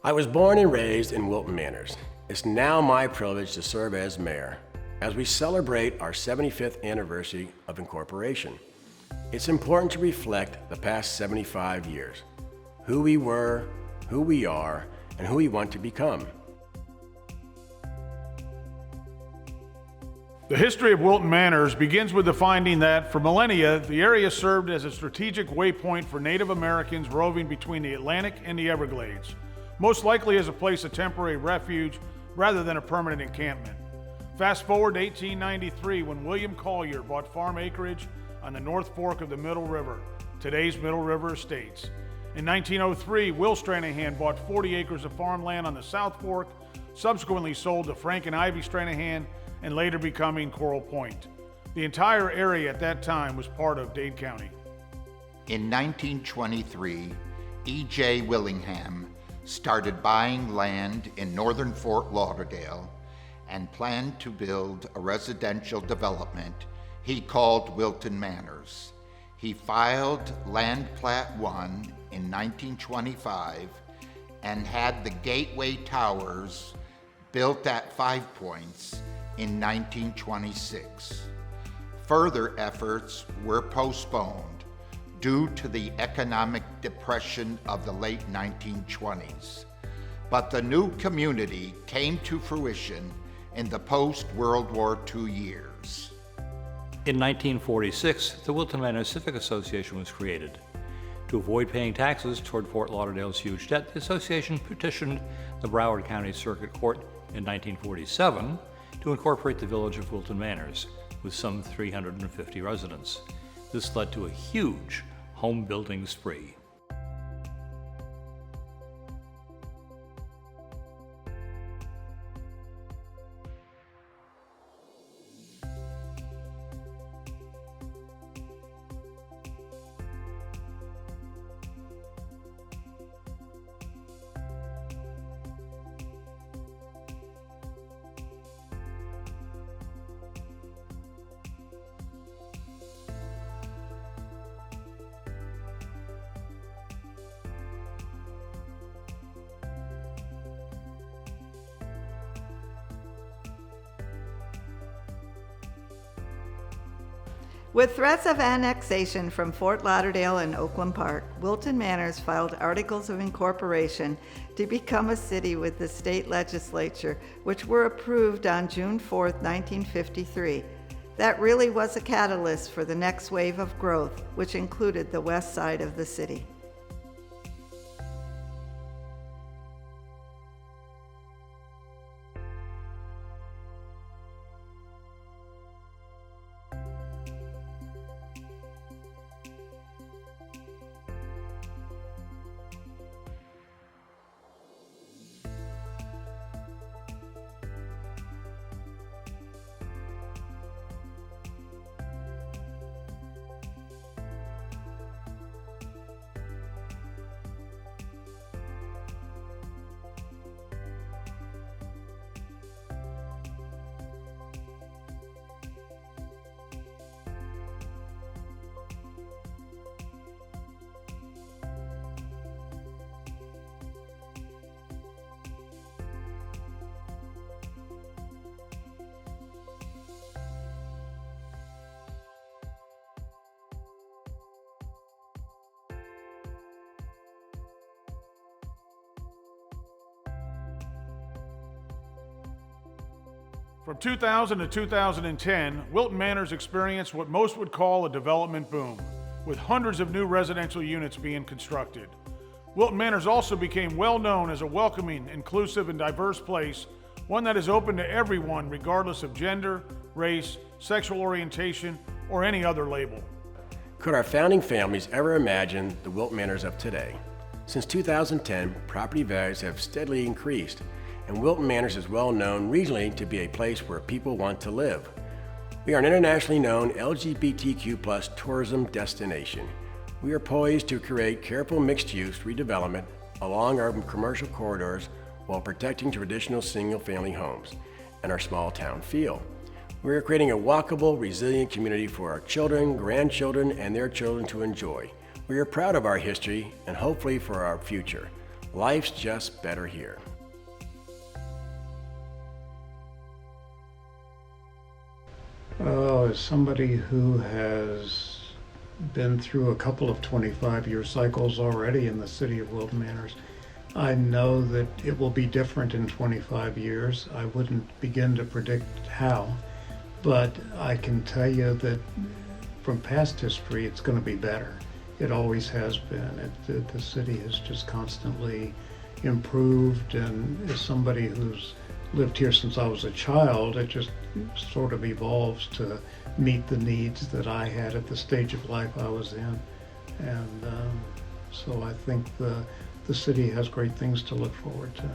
I was born and raised in Wilton Manors. It's now my privilege to serve as mayor as we celebrate our 75th anniversary of Incorporation. It's important to reflect the past 75 years, who we were, who we are, and who we want to become. The history of Wilton Manors begins with the finding that, for millennia, the area served as a strategic waypoint for Native Americans roving between the Atlantic and the Everglades, most likely as a place of temporary refuge rather than a permanent encampment. Fast forward to 1893 when William Collier bought farm acreage on the North Fork of the Middle River, today's Middle River Estates. In 1903, Will Stranahan bought 40 acres of farmland on the South Fork, subsequently sold to Frank and Ivy Stranahan, and later becoming Coral Point. The entire area at that time was part of Dade County. In 1923, E.J. Willingham started buying land in northern Fort Lauderdale and planned to build a residential development he called Wilton Manors. He filed Land Plat 1 in 1925 and had the Gateway Towers built at 5 Points in 1926. Further efforts were postponed due to the economic depression of the late 1920s. But the new community came to fruition in the post-World War II years. In 1946, the Wilton Manors Civic Association was created. To avoid paying taxes toward Fort Lauderdale's huge debt, the association petitioned the Broward County Circuit Court in 1947 to incorporate the village of Wilton Manors with some 350 residents. This led to a huge home building spree. With threats of annexation from Fort Lauderdale and Oakland Park, Wilton Manors filed articles of incorporation to become a city with the state legislature, which were approved on June 4, 1953. That really was a catalyst for the next wave of growth, which included the west side of the city. From 2000 to 2010, Wilton Manors experienced what most would call a development boom, with hundreds of new residential units being constructed. Wilton Manors also became well known as a welcoming, inclusive, and diverse place, one that is open to everyone regardless of gender, race, sexual orientation, or any other label. Could our founding families ever imagine the Wilton Manors of today? Since 2010, property values have steadily increased, and Wilton Manors is well known regionally to be a place where people want to live. We are an internationally known LGBTQ+ tourism destination. We are poised to create careful mixed-use redevelopment along our commercial corridors while protecting traditional single-family homes and our small-town feel. We are creating a walkable, resilient community for our children, grandchildren, and their children to enjoy. We are proud of our history and hopefully for our future. Life's just better here. Oh, as somebody who has been through a couple of 25-year cycles already in the city of Wilton Manors, I know that it will be different in 25 years. I wouldn't begin to predict how, but I can tell you that from past history, it's going to be better. It always has been. The city has just constantly improved, and as somebody who's lived here since I was a child, it just sort of evolves to meet the needs that I had at the stage of life I was in. And so I think the city has great things to look forward to.